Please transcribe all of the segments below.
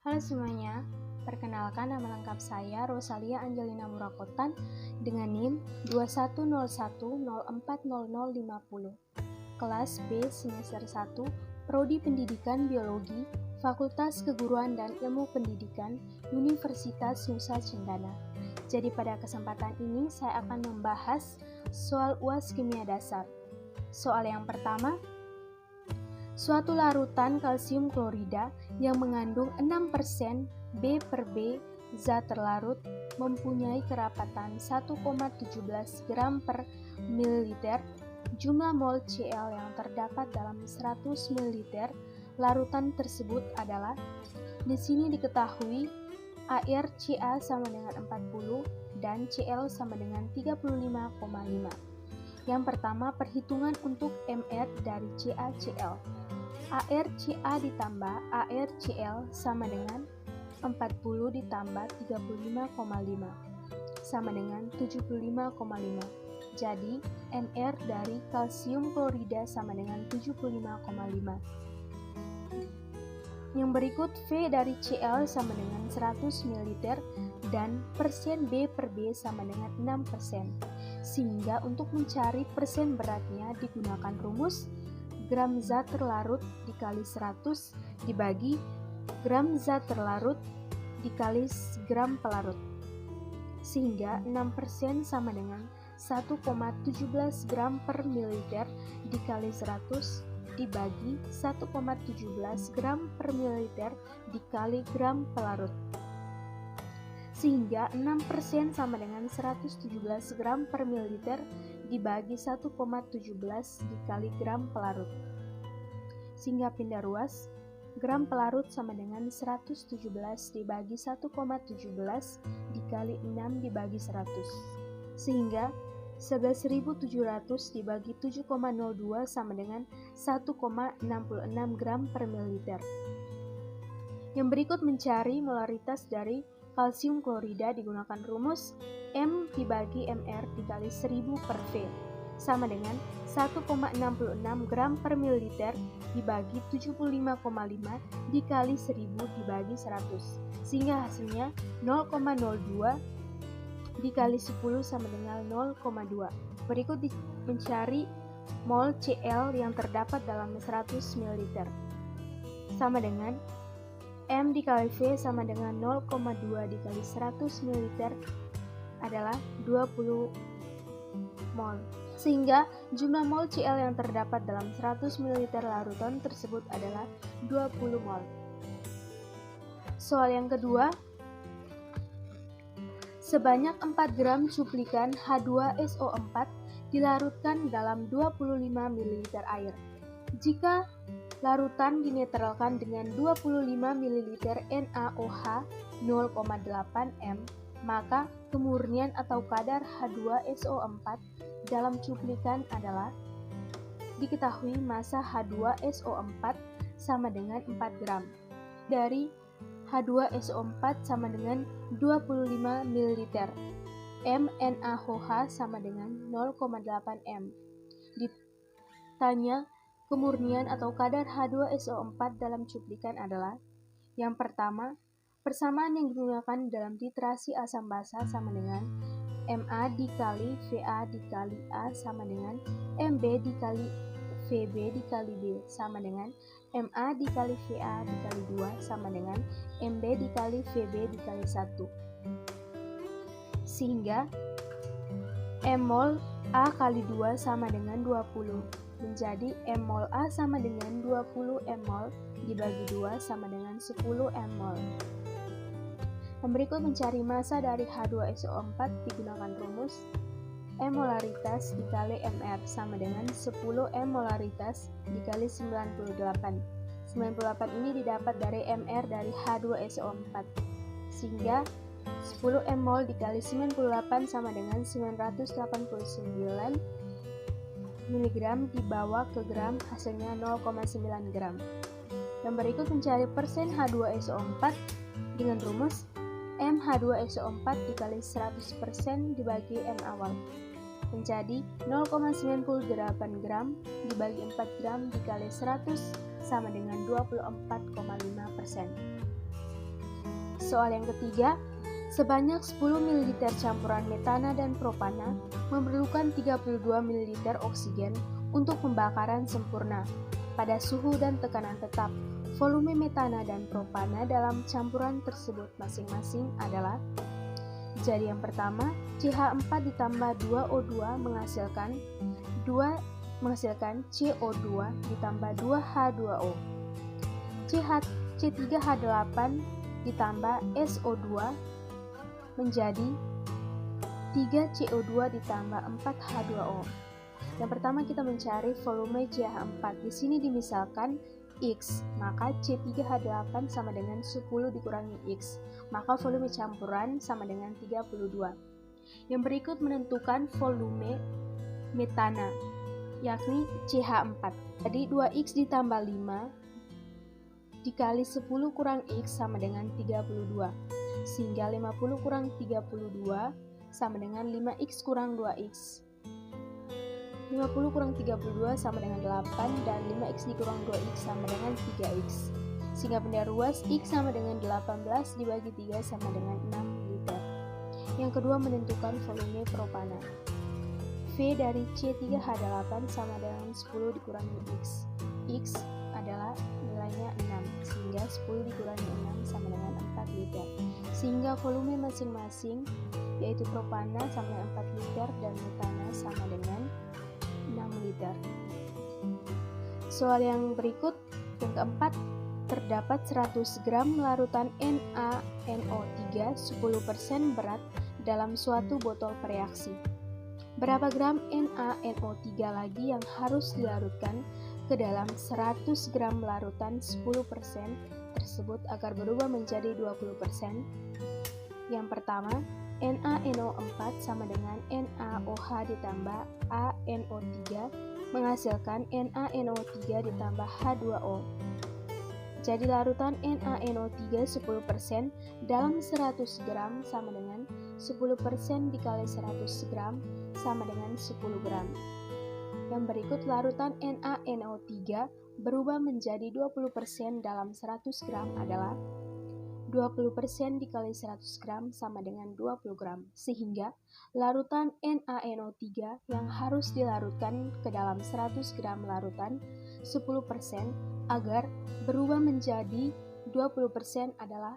Halo semuanya, perkenalkan nama lengkap saya Rosalia Angelina Murakotan dengan NIM 2101040050. Kelas B semester 1, Prodi Pendidikan Biologi, Fakultas Keguruan dan Ilmu Pendidikan, Universitas Nusa Cendana. Jadi pada kesempatan ini saya akan membahas soal UAS Kimia Dasar. Soal yang pertama, suatu larutan kalsium klorida yang mengandung 6% B per B zat terlarut mempunyai kerapatan 1,17 gram per mililiter. Jumlah mol Cl yang terdapat dalam 100 ml larutan tersebut adalah, di sini diketahui air Ca sama dengan 40 dan Cl sama dengan 35,5. Yang pertama, perhitungan untuk Mr dari CaCl. Air Ca ditambah Air Cl sama dengan 40 ditambah 35,5 sama dengan 75,5. Jadi, Mr dari kalsium klorida sama dengan 75,5. Yang berikut V dari Cl sama dengan 100 ml dan persen B per B sama dengan 6%. Sehingga untuk mencari persen beratnya digunakan rumus gram zat terlarut dikali 100 dibagi gram zat terlarut dikali gram pelarut. Sehingga 6% sama dengan 1,17 gram per mililiter dikali 100 dibagi 1,17 gram per mililiter dikali gram pelarut. Sehingga 6% sama dengan 117 gram per mililiter dibagi 1,17 dikali gram pelarut. Sehingga pindah ruas, gram pelarut sama dengan 117 dibagi 1,17 dikali 6 dibagi 100. Sehingga 11.700 dibagi 7,02 sama dengan 1,66 gram per mililiter. Yang berikut mencari molaritas dari kalsium klorida digunakan rumus M dibagi Mr dikali 1000 per V sama dengan 1,66 gram per mililiter dibagi 75,5 dikali 1000 dibagi 100. Sehingga hasilnya 0,02 dikali 10 sama dengan 0,2. Berikut mencari mol Cl yang terdapat dalam 100 ml. Sama dengan M dikali V sama dengan 0,2 dikali 100 ml adalah 20 mol. Sehingga jumlah mol Cl yang terdapat dalam 100 ml larutan tersebut adalah 20 mol. Soal yang kedua, sebanyak 4 gram cuplikan H2SO4 dilarutkan dalam 25 ml air. Jika larutan dinetralkan dengan 25 ml NaOH 0,8 m, maka kemurnian atau kadar H2SO4 dalam cuplikan adalah, diketahui massa H2SO4 sama dengan 4 gram dari H2SO4 sama dengan 25 ml. MnAOH sama dengan 0,8 m. Ditanya kemurnian atau kadar H2SO4 dalam cuplikan adalah, yang pertama, persamaan yang digunakan dalam titrasi asam basa sama dengan Ma dikali Va dikali A sama dengan Mb dikali Vb dikali B sama dengan Ma dikali Va dikali 2 sama dengan Mb dikali Vb dikali 1. Sehingga M mol A kali 2 sama dengan 20. Menjadi M mol A sama dengan 20 M mol dibagi 2 sama dengan 10 M mol. Yang berikut mencari massa dari H2SO4 digunakan rumus M molaritas dikali Mr sama dengan 10 M molaritas dikali 98. 98 ini didapat dari Mr dari H2SO4. Sehingga 10 M mol dikali 98 sama dengan 989 mg dibawa ke gram, hasilnya 0,9 gram. Yang berikut mencari persen H2SO4 dengan rumus M H2SO4 dikali 100% dibagi M awal. Menjadi 0,98 gram dibagi 4 gram dikali 100 sama dengan 24,5%. Soal yang ketiga, sebanyak 10 ml campuran metana dan propana memerlukan 32 ml oksigen untuk pembakaran sempurna pada suhu dan tekanan tetap. Volume metana dan propana dalam campuran tersebut masing-masing adalah. Jadi yang pertama, CH4 ditambah 2O2 menghasilkan CO2 ditambah 2H2O. C3H8 ditambah SO2 menjadi 3CO2 ditambah 4H2O. Yang pertama kita mencari volume CH4. Di sini dimisalkan X, maka C3H8 sama dengan 10 dikurangi X, maka volume campuran sama dengan 32. Yang berikut menentukan volume metana, yakni CH4. Jadi 2X ditambah 5 dikali 10 kurang X sama dengan 32, sehingga 50 kurang 32 sama dengan 5X kurang 2X. 50 kurang 32 sama dengan 8, dan 5X dikurang 2X sama dengan 3X. Sehingga benda ruas X sama dengan 18 dibagi 3 sama dengan 6 liter. Yang kedua menentukan volume propana. V dari C3H8 sama dengan 10 dikurangi X. X adalah nilainya 6, sehingga 10 dikurangi 6 sama dengan 4 liter. Sehingga volume masing-masing yaitu propana sama dengan 4 liter dan metana sama dengan 6 liter. Soal yang berikut, yang keempat, terdapat 100 gram larutan NaNO3 10% berat dalam suatu botol pereaksi. Berapa gram NaNO3 lagi yang harus dilarutkan ke dalam 100 gram larutan 10% tersebut agar berubah menjadi 20%? Yang pertama, NaNO4 sama dengan NaOH ditambah ANO3 menghasilkan NaNO3 ditambah H2O. Jadi larutan NaNO3 10% dalam 100 gram sama dengan 10% dikali 100 gram sama dengan 10 gram. Yang berikut larutan NaNO3 berubah menjadi 20% dalam 100 gram adalah 20% dikali 100 gram sama dengan 20 gram, sehingga larutan NaNO3 yang harus dilarutkan ke dalam 100 gram larutan 10% agar berubah menjadi 20% adalah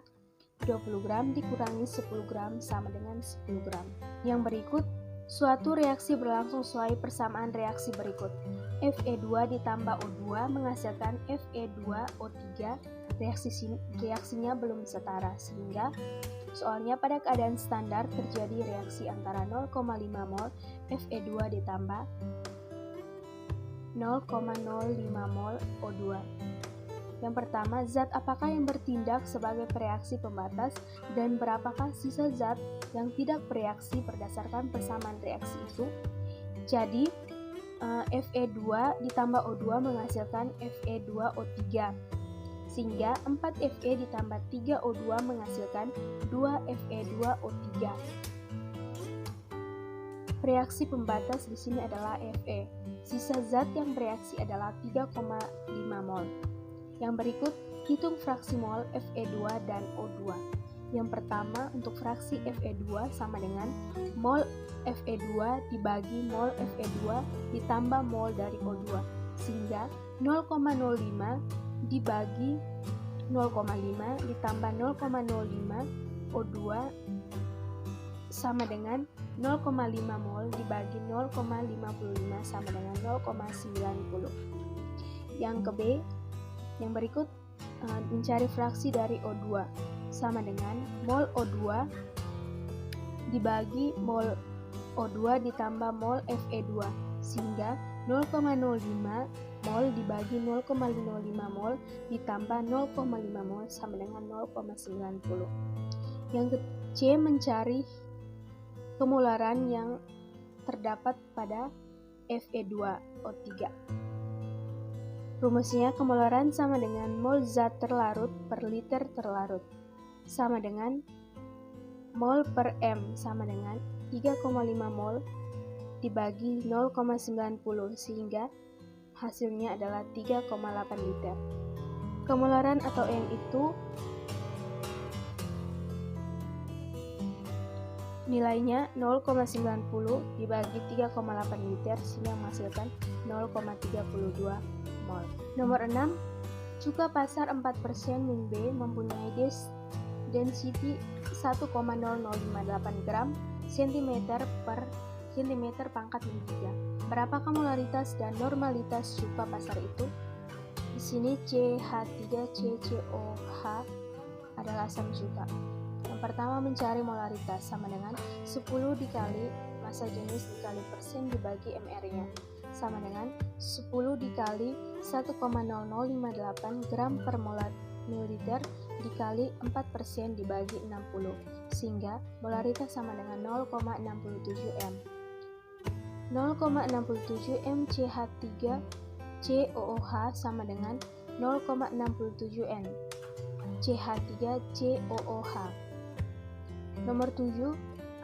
20 gram dikurangi 10 gram sama dengan 10 gram. Yang berikut, suatu reaksi berlangsung sesuai persamaan reaksi berikut. Fe2 ditambah O2 menghasilkan Fe2O3. Reaksinya belum setara, sehingga soalnya pada keadaan standar terjadi reaksi antara 0,5 mol Fe2 ditambah 0,05 mol O2. Yang pertama, zat apakah yang bertindak sebagai pereaksi pembatas dan berapakah sisa zat yang tidak bereaksi berdasarkan persamaan reaksi itu? Jadi, Fe2 ditambah O2 menghasilkan Fe2O3. Sehingga 4 Fe ditambah 3 O2 menghasilkan 2 Fe2O3. Reaksi pembatas di sini adalah Fe. Sisa zat yang bereaksi adalah 3,5 mol. Yang berikut, hitung fraksi mol Fe2 dan O2. Yang pertama, untuk fraksi Fe2 sama dengan mol Fe2 dibagi mol Fe2 ditambah mol dari O2. Sehingga 0,05 dibagi 0,5 ditambah 0,05 O2 sama dengan 0,5 mol dibagi 0,55 sama dengan 0,90. Yang ke B, yang berikut mencari fraksi dari O2 sama dengan mol O2 dibagi mol O2 ditambah mol Fe2, sehingga 0,05 mol dibagi 0,55 mol ditambah 0,5 mol sama dengan 0,90. Yang ke C, mencari kemolaran yang terdapat pada Fe2O3. Rumusnya, kemolaran sama dengan mol zat terlarut per liter terlarut, sama dengan mol per M sama dengan 3,5 mol dibagi 0,90, sehingga hasilnya adalah 3,8 liter. Kemolaran atau M itu Nilainya 0,90 dibagi 3,8 liter sehingga menghasilkan 0,32 mol. Nomor 6. Cuka pasar 4% min B mempunyai density 1,0058 gram cm per cm pangkat min 3. Berapakah molaritas dan normalitas cuka pasar itu? Di sini CH3CCOH adalah asam cuka. Yang pertama, mencari molaritas sama dengan 10 dikali massa jenis dikali persen dibagi mR-nya sama dengan 10 dikali 1,0058 gram per molar mililiter dikali 4% dibagi 60 sehingga molaritas sama dengan 0,67 m. 0,67 m CH3COOH sama dengan 0,67 n CH3COOH. Nomor 7.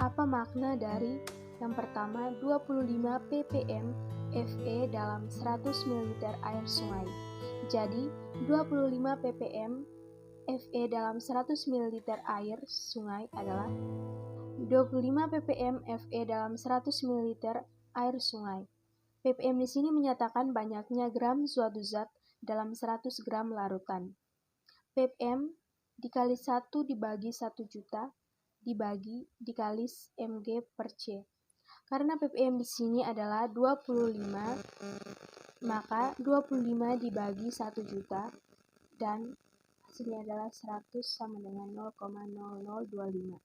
Apa makna dari yang pertama 25 ppm Fe dalam 100 ml air sungai? Jadi 25 ppm Fe dalam 100 ml air sungai adalah 25 ppm Fe dalam 100 ml air sungai. ppm di sini menyatakan banyaknya gram suatu zat dalam 100 gram larutan. ppm dikali 1 dibagi 1 juta dikali mg per c. Karena ppm di sini adalah 25, maka 25 dibagi 1 juta dan hasilnya adalah 100 sama dengan 0,0025.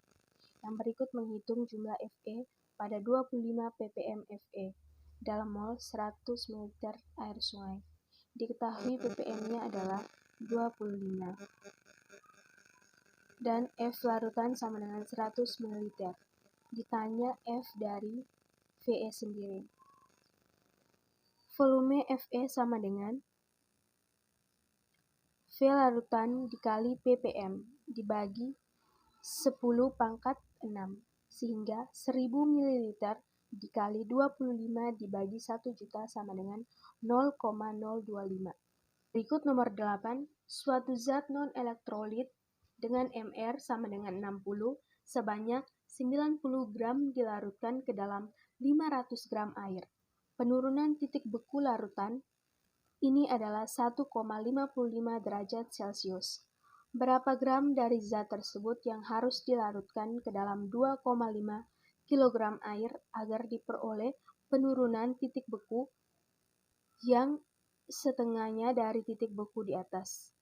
Yang berikut menghitung jumlah Fe pada 25 ppm Fe dalam mol 100 ml air sungai. Diketahui ppm-nya adalah 25 dan F larutan sama dengan 100 ml. Ditanya F dari Ve sendiri. Volume Fe sama dengan V larutan dikali ppm dibagi 10 pangkat 6 sehingga 1000 ml dikali 25 dibagi 1 juta sama dengan 0,025. Berikut nomor 8. Suatu zat non-elektrolit dengan mR sama dengan 60 sebanyak 90 gram dilarutkan ke dalam 500 gram air. Penurunan titik beku larutan ini adalah 1,55 derajat Celcius. Berapa gram dari zat tersebut yang harus dilarutkan ke dalam 2,5 kg air agar diperoleh penurunan titik beku yang setengahnya dari titik beku di atas?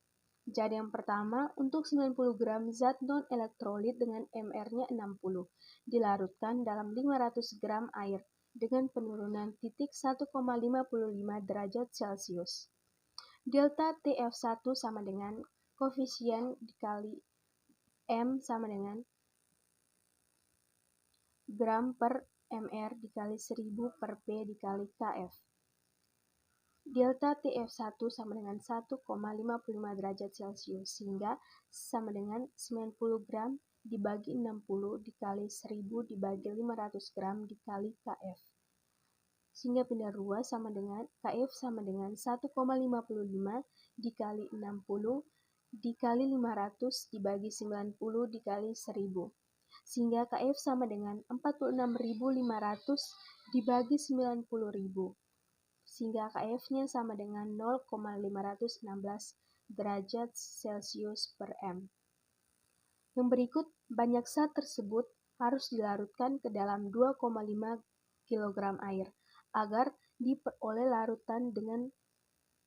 Jadi yang pertama, untuk 90 gram zat non-elektrolit dengan mR-nya 60, dilarutkan dalam 500 gram air dengan penurunan titik 1,55 derajat Celcius. Delta TF1 sama dengan koefisien dikali M sama dengan gram per mR dikali 1000 per P dikali Kf. Delta TF1 sama dengan 1,55 derajat Celcius sehingga sama dengan 90 gram dibagi 60 dikali 1000 dibagi 500 gram dikali Kf. Sehingga pindah ruas sama dengan Kf sama dengan 1,55 dikali 60 dikali 500 dibagi 90 dikali 1000. Sehingga Kf sama dengan 46.500 dibagi 90.000. Sehingga Kf-nya sama dengan 0,516 derajat Celcius per M. Yang berikut, banyak zat tersebut harus dilarutkan ke dalam 2,5 kg air agar diperoleh larutan dengan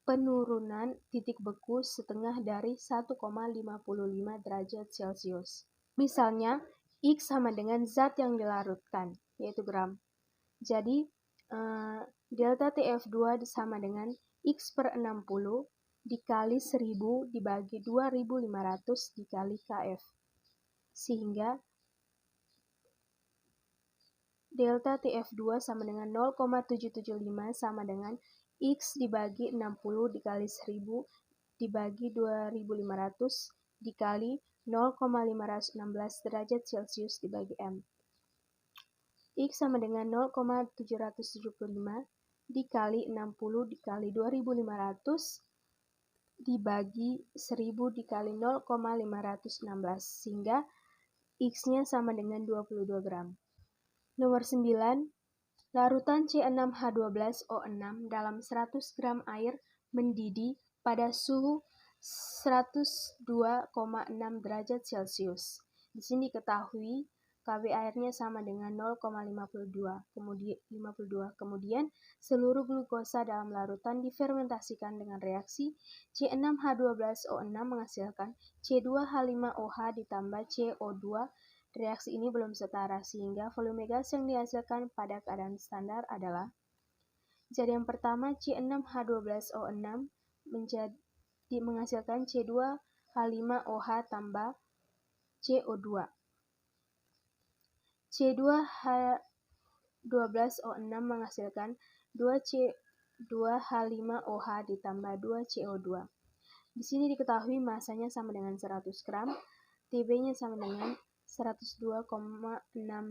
penurunan titik beku setengah dari 1,55 derajat Celcius. Misalnya, X sama dengan zat yang dilarutkan, yaitu gram. Jadi, delta TF2 sama dengan X per 60 dikali 1000 dibagi 2500 dikali Kf. Sehingga delta TF2 sama dengan 0,775 sama dengan X dibagi 60 dikali 1000 dibagi 2500 dikali 0,516 derajat Celcius dibagi M. X sama dengan 0,775 dikali 60 dikali 2500 dibagi 1000 dikali 0,516 sehingga X-nya sama dengan 22 gram. Nomor 9, larutan C6H12O6 dalam 100 gram air mendidih pada suhu 102,6 derajat Celcius. Di sini diketahui Kb airnya sama dengan 0,52. Kemudian seluruh glukosa dalam larutan difermentasikan dengan reaksi C6H12O6 menghasilkan C2H5OH ditambah CO2. Reaksi ini belum setara sehingga volume gas yang dihasilkan pada keadaan standar adalah. Jadi yang pertama C6H12O6 menghasilkan C2H5OH tambah CO2. C2H12O6 menghasilkan 2C2H5OH ditambah 2CO2. Di sini diketahui masanya sama dengan 100 gram, Tb-nya sama dengan 102,6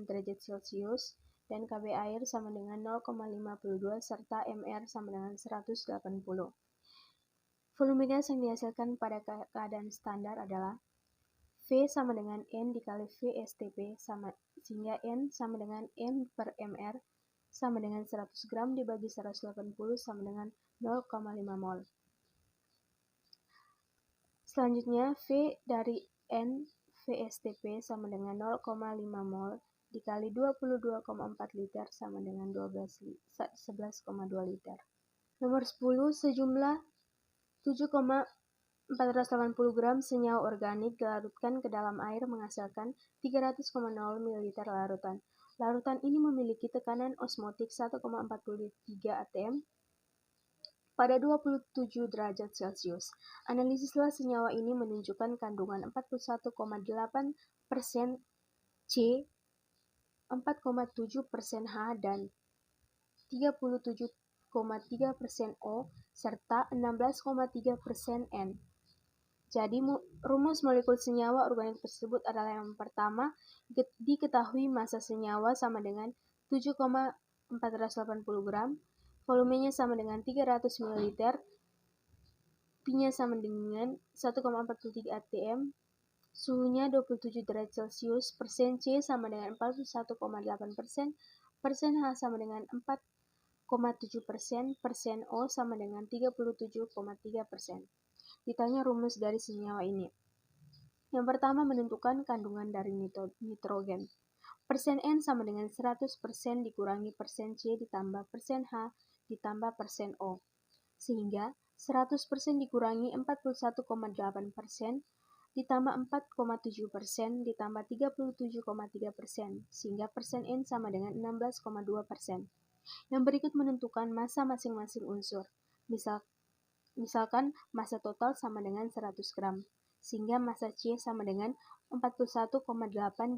derajat Celcius, dan Kb air sama dengan 0,52 serta Mr sama dengan 180. Volume gas yang dihasilkan pada keadaan standar adalah V sama dengan N dikali V STP sehingga N sama dengan N per Mr sama dengan 100 gram dibagi 180 sama dengan 0,5 mol. Selanjutnya V dari N VSTP sama dengan 0,5 mol dikali 22,4 liter sama dengan 11,2 liter. Nomor 10, sejumlah 7,480 gram senyawa organik dilarutkan ke dalam air menghasilkan 300,0 ml larutan. Larutan ini memiliki tekanan osmotik 1,43 atm pada 27 derajat Celcius. Analisislah senyawa ini menunjukkan kandungan 41,8% C, 4,7% H, dan 37,3% O, serta 16,3% N. Jadi, rumus molekul senyawa organik tersebut adalah yang pertama, diketahui massa senyawa sama dengan 7,480 gram, volumenya sama dengan 300 ml, Pi-nya sama dengan 1,43 atm, suhunya 27 derajat Celcius, persen C sama dengan 41,8%, persen H sama dengan 4,7%, persen O sama dengan 37,3%. Ditanya rumus dari senyawa ini. Yang pertama menentukan kandungan dari nitrogen. Persen N sama dengan 100% dikurangi persen C ditambah persen H ditambah persen O. Sehingga 100% dikurangi 41,8% ditambah 4,7% ditambah 37,3%. Sehingga persen N sama dengan 16,2%. Yang berikut menentukan massa masing-masing unsur. Misalkan massa total sama dengan 100 gram, sehingga massa C sama dengan 41,8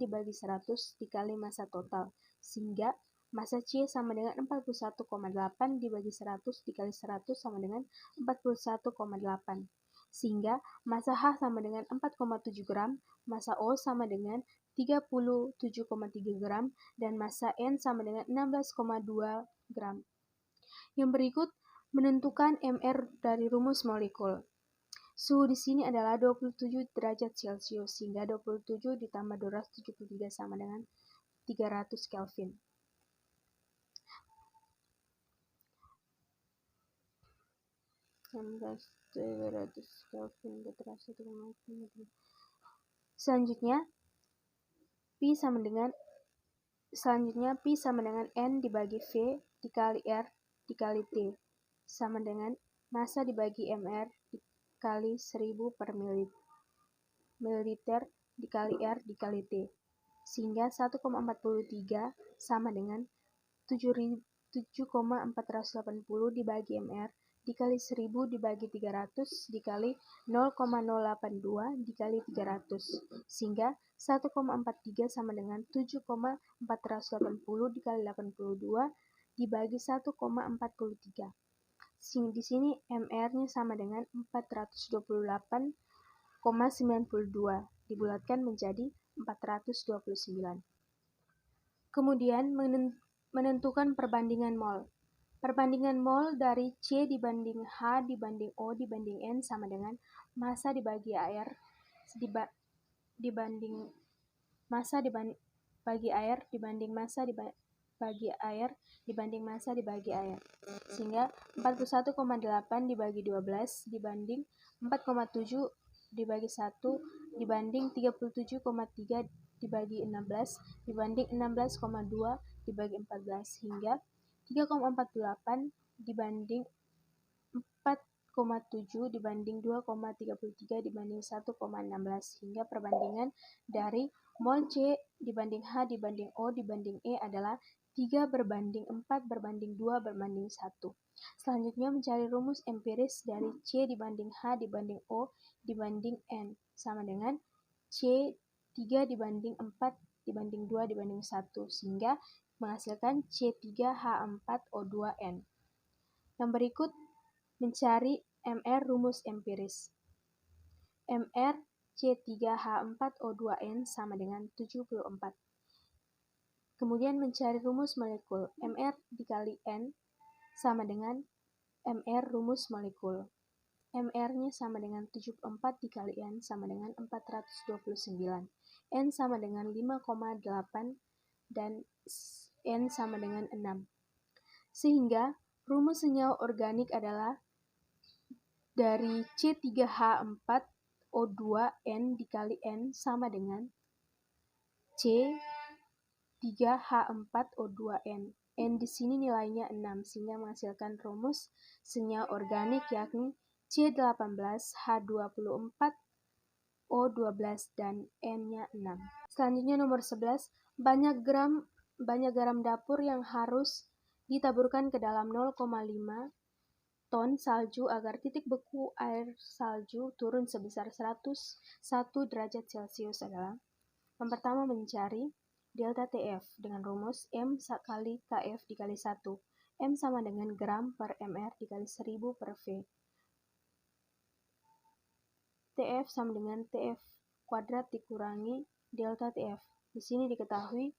dibagi 100 dikali massa total, sehingga massa C sama dengan 41,8 dibagi 100 dikali 100 sama dengan 41,8, sehingga massa H sama dengan 4,7 gram, massa O sama dengan 37,3 gram, dan massa N sama dengan 16,2 gram. Yang berikut menentukan Mr dari rumus molekul. Suhu di sini adalah 27 derajat Celcius, sehingga 27 ditambah 273 sama dengan 300 Kelvin. Selanjutnya, Pi sama dengan N dibagi V dikali R dikali T sama dengan massa dibagi Mr dikali 1000 per mililiter dikali R dikali T, sehingga 1,43 sama dengan 7,480 dibagi Mr dikali 1000 dibagi 300 dikali 0,082 dikali 300, sehingga 1,43 sama dengan 7,480 dikali 82 dibagi 1,43. Di sini Mr-nya sama dengan 428,92 dibulatkan menjadi 429. Kemudian menentukan perbandingan mol. Perbandingan mol dari C dibanding H dibanding O dibanding N sama dengan massa dibagi air dibanding massa dibagi air dibanding massa dibagi air dibanding massa dibagi air. Sehingga 41,8 dibagi 12 dibanding 4,7 dibagi 1 dibanding 37,3 dibagi 16 dibanding 16,2 dibagi 14 hingga 3,48 dibanding 4,7 dibanding 2,33 dibanding 1,16 hingga perbandingan dari mol C dibanding H dibanding O dibanding E adalah 3 berbanding 4 berbanding 2 berbanding 1. Selanjutnya mencari rumus empiris dari C dibanding H dibanding O dibanding N sama dengan C 3 dibanding 4 dibanding 2 dibanding 1 sehingga menghasilkan C3H4O2N. Yang berikut mencari MR rumus empiris. MR C3H4O2N sama dengan 74. Kemudian mencari rumus molekul. MR dikali N sama dengan MR rumus molekul. MR-nya sama dengan 74 dikali N sama dengan 429. N sama dengan 5,8 dan N sama dengan 6. Sehingga rumus senyawa organik adalah dari C3H4O2N dikali N sama dengan C3H4O2N. N di sini nilainya 6 sehingga menghasilkan rumus senyawa organik yakni C18H24O12 dan N-nya 6. Selanjutnya nomor 11, banyak garam dapur yang harus ditaburkan ke dalam 0,5 ton salju agar titik beku air salju turun sebesar 101 derajat Celcius adalah: yang pertama mencari delta TF dengan rumus M kali KF dikali 1. M sama dengan gram per mr dikali 1000 per V. TF sama dengan TF kuadrat dikurangi delta TF. Di sini diketahui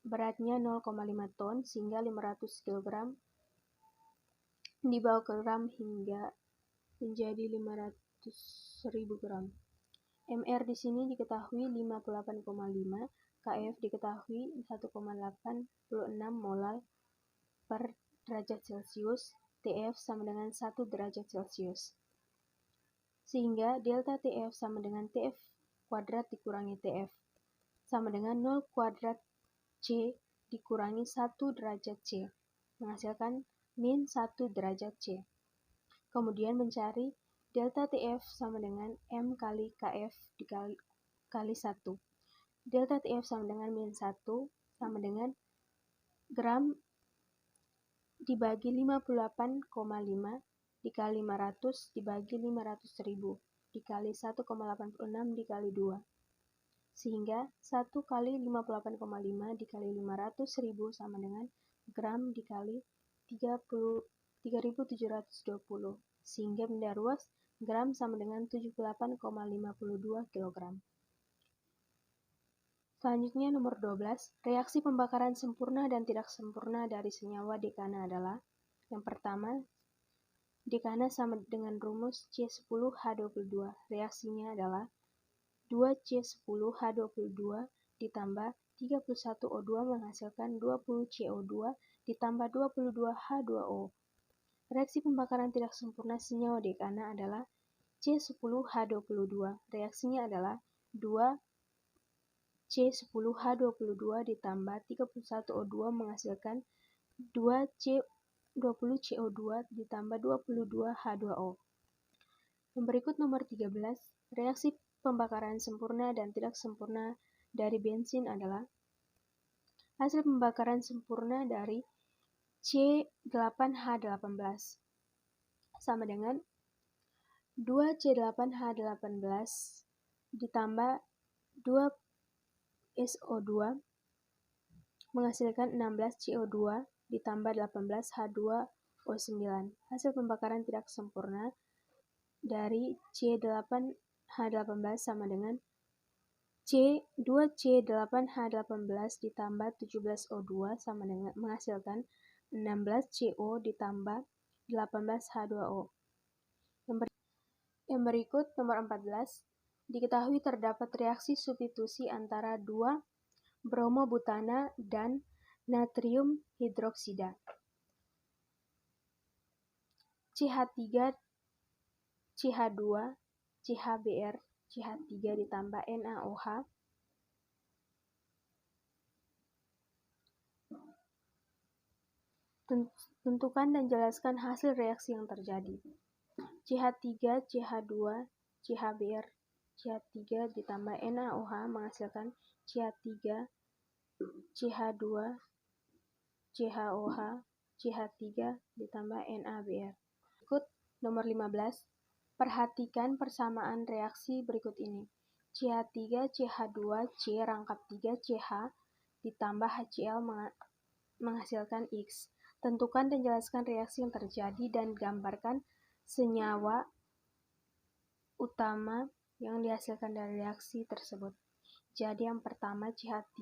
beratnya 0,5 ton sehingga 500 kg dibawa ke gram hingga menjadi 500.000 gram. MR di sini diketahui 58,5, KF diketahui 1,86 molal per derajat Celcius, TF sama dengan 1 derajat Celcius. Sehingga delta TF sama dengan TF kuadrat dikurangi TF sama dengan 0 kuadrat C dikurangi 1 derajat C, menghasilkan min 1 derajat C. Kemudian mencari delta TF sama dengan M kali KF dikali 1. Delta TF sama dengan min 1 sama dengan gram dibagi 58,5 dikali 500 dibagi 500.000 dikali 1,86 dikali 2. Sehingga 1 kali 58,5 dikali 500.000 sama dengan gram dikali 3.720. Sehingga benda ruas gram sama dengan 78,52 kg. Selanjutnya nomor 12, reaksi pembakaran sempurna dan tidak sempurna dari senyawa dekana adalah: yang pertama, dekana sama dengan rumus C10H22. Reaksinya adalah 2C10H22 ditambah 31O2 menghasilkan 20CO2 ditambah 22H2O. Reaksi pembakaran tidak sempurna senyawa dekana adalah C10H22. Reaksinya adalah 2C10H22 ditambah 31O2 menghasilkan 20CO2 ditambah 22H2O. Yang berikut nomor 13, reaksi pembakaran sempurna dan tidak sempurna dari bensin adalah: hasil pembakaran sempurna dari C8H18 sama dengan 2C8H18 ditambah 2SO2 menghasilkan 16CO2 ditambah 18H2O9. Hasil pembakaran tidak sempurna dari C8H18 sama dengan 2C8H18 ditambah 17O2 sama dengan menghasilkan 16CO ditambah 18H2O. Yang berikut nomor 14, diketahui terdapat reaksi substitusi antara 2 bromobutana dan natrium hidroksida. CH3, CH2, CHBr, CH3 ditambah NaOH tentukan dan jelaskan hasil reaksi yang terjadi. CH3, CH2, CHBr, CH3 ditambah NaOH menghasilkan CH3, CH2, CHOH, CH3 ditambah NaBr. Berikut nomor 15. Perhatikan persamaan reaksi berikut ini. CH3, CH2, C rangkap 3 CH ditambah HCl menghasilkan X. Tentukan dan jelaskan reaksi yang terjadi dan gambarkan senyawa utama yang dihasilkan dari reaksi tersebut. Jadi yang pertama CH3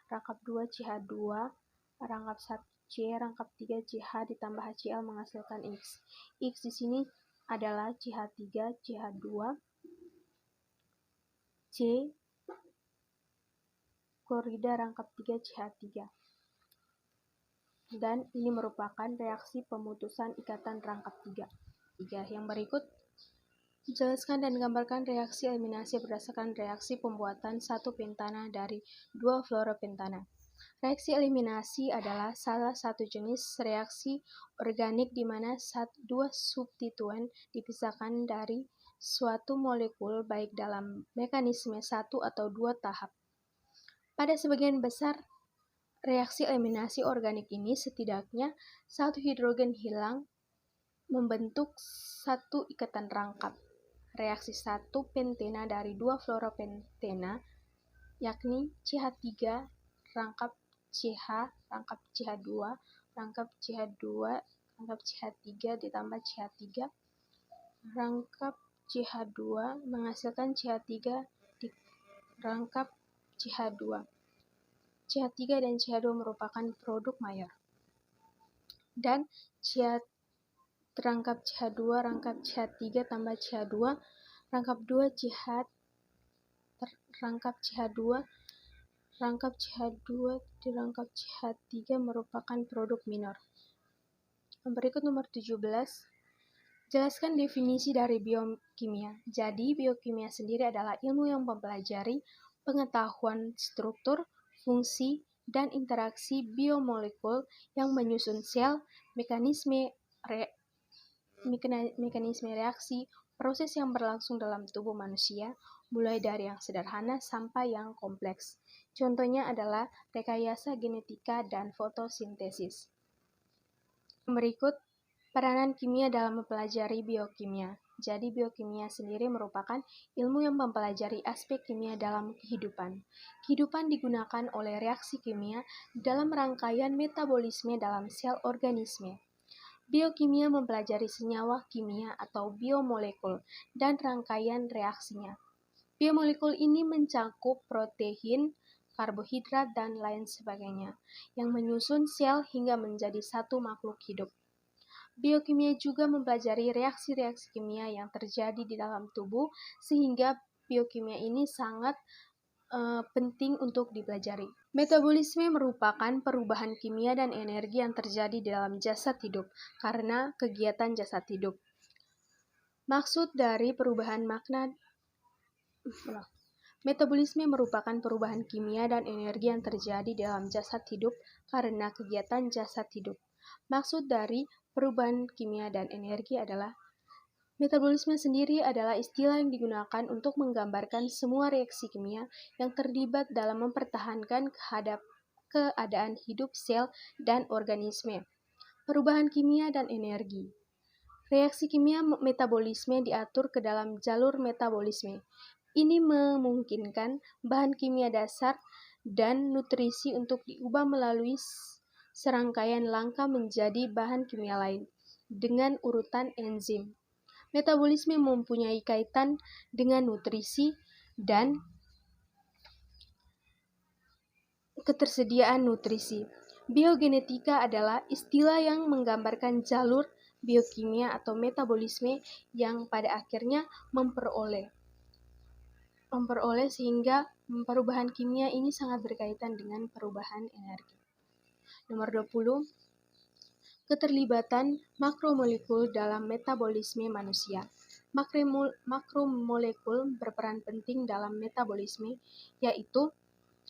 rangkap 2 CH2 rangkap 1 C rangkap 3 CH ditambah HCl menghasilkan X. X di sini adalah CH3 CH2 C klorida rangkap 3 CH3. Dan ini merupakan reaksi pemutusan ikatan rangkap 3. Yang berikut, jelaskan dan gambarkan reaksi eliminasi berdasarkan reaksi pembuatan 1 pentana dari 2 fluoropentana. Reaksi eliminasi adalah salah satu jenis reaksi organik di mana 2 substituen dipisahkan dari suatu molekul baik dalam mekanisme 1 atau 2 tahap. Pada sebagian besar reaksi eliminasi organik ini setidaknya 1 hidrogen hilang membentuk 1 ikatan rangkap. Reaksi 1 pentena dari 2 fluoropentena yakni CH3 rangkap CH rangkap CH2 rangkap CH2 rangkap CH3 ditambah CH3 rangkap CH2 menghasilkan CH3 di rangkap CH2. CH3 dan CH2 merupakan produk mayor. Dan rangkap CH2 rangkap CH3 tambah CH2 rangkap 2 CH rangkap CH2 rangkap CH2 dirangkap CH3 merupakan produk minor. Berikut nomor 17. Jelaskan definisi dari biokimia. Jadi, biokimia sendiri adalah ilmu yang mempelajari pengetahuan struktur, fungsi, dan interaksi biomolekul yang menyusun sel, mekanisme reaksi, proses yang berlangsung dalam tubuh manusia, mulai dari yang sederhana sampai yang kompleks. Contohnya adalah rekayasa genetika dan fotosintesis. Berikut, peranan kimia dalam mempelajari biokimia. Jadi, biokimia sendiri merupakan ilmu yang mempelajari aspek kimia dalam kehidupan. Kehidupan digunakan oleh reaksi kimia dalam rangkaian metabolisme dalam sel organisme. Biokimia mempelajari senyawa kimia atau biomolekul dan rangkaian reaksinya. Biomolekul ini mencakup protein, karbohidrat, dan lain sebagainya, yang menyusun sel hingga menjadi satu makhluk hidup. Biokimia juga mempelajari reaksi-reaksi kimia yang terjadi di dalam tubuh, sehingga biokimia ini sangat penting untuk dipelajari. Metabolisme merupakan perubahan kimia dan energi yang terjadi di dalam jasad hidup karena kegiatan jasad hidup. Maksud dari perubahan Metabolisme merupakan perubahan kimia dan energi yang terjadi dalam jasad hidup karena kegiatan jasad hidup. Maksud dari perubahan kimia dan energi adalah metabolisme sendiri adalah istilah yang digunakan untuk menggambarkan semua reaksi kimia yang terlibat dalam mempertahankan keadaan hidup sel dan organisme. Perubahan kimia dan energi. Reaksi kimia metabolisme diatur ke dalam jalur metabolisme. Ini memungkinkan bahan kimia dasar dan nutrisi untuk diubah melalui serangkaian langkah menjadi bahan kimia lain dengan urutan enzim. Metabolisme mempunyai kaitan dengan nutrisi dan ketersediaan nutrisi. Biogenetika adalah istilah yang menggambarkan jalur biokimia atau metabolisme yang pada akhirnya memperoleh memperoleh sehingga perubahan kimia ini sangat berkaitan dengan perubahan energi. Nomor 20, keterlibatan makromolekul dalam metabolisme manusia. Makromolekul berperan penting dalam metabolisme, yaitu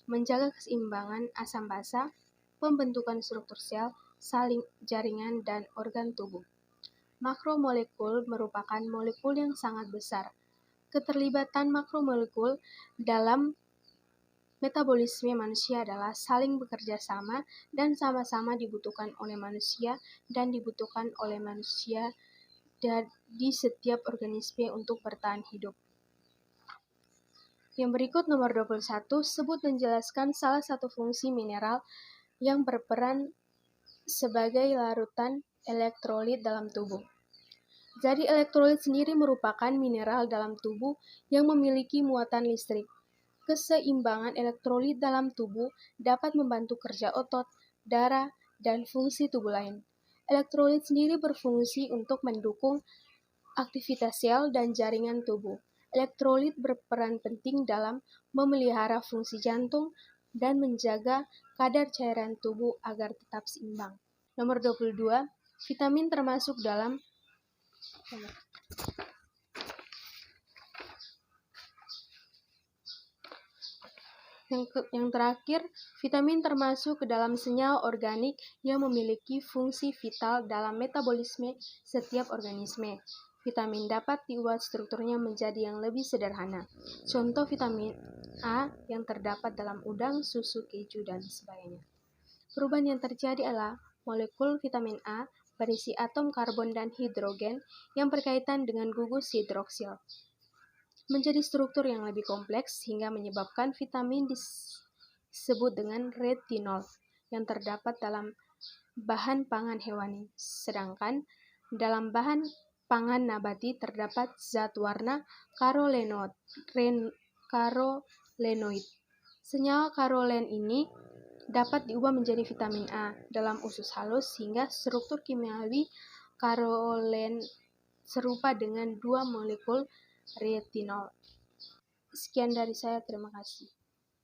menjaga keseimbangan asam basa, pembentukan struktur sel, saling jaringan, dan organ tubuh. Makromolekul merupakan molekul yang sangat besar. Keterlibatan makromolekul dalam metabolisme manusia adalah saling bekerja sama dan sama-sama dibutuhkan oleh manusia dan dibutuhkan oleh manusia di setiap organisme untuk bertahan hidup. Yang berikut nomor 21, sebut menjelaskan salah satu fungsi mineral yang berperan sebagai larutan elektrolit dalam tubuh. Jadi elektrolit sendiri merupakan mineral dalam tubuh yang memiliki muatan listrik. Keseimbangan elektrolit dalam tubuh dapat membantu kerja otot, darah, dan fungsi tubuh lain. Elektrolit sendiri berfungsi untuk mendukung aktivitas sel dan jaringan tubuh. Elektrolit berperan penting dalam memelihara fungsi jantung dan menjaga kadar cairan tubuh agar tetap seimbang. Nomor 22, vitamin termasuk dalam Yang terakhir, vitamin termasuk ke dalam senyawa organik yang memiliki fungsi vital dalam metabolisme setiap organisme. Vitamin dapat diubah strukturnya menjadi yang lebih sederhana. Contoh vitamin A yang terdapat dalam udang, susu, keju, dan sebagainya. Perubahan yang terjadi adalah molekul vitamin A berisi atom karbon dan hidrogen yang berkaitan dengan gugus hidroksil menjadi struktur yang lebih kompleks sehingga menyebabkan vitamin disebut dengan retinol yang terdapat dalam bahan pangan hewani. Sedangkan dalam bahan pangan nabati terdapat zat warna karolenoid. Senyawa karolen ini dapat diubah menjadi vitamin A dalam usus halus sehingga struktur kimiawi karolen serupa dengan dua molekul retinol. Sekian dari saya, terima kasih.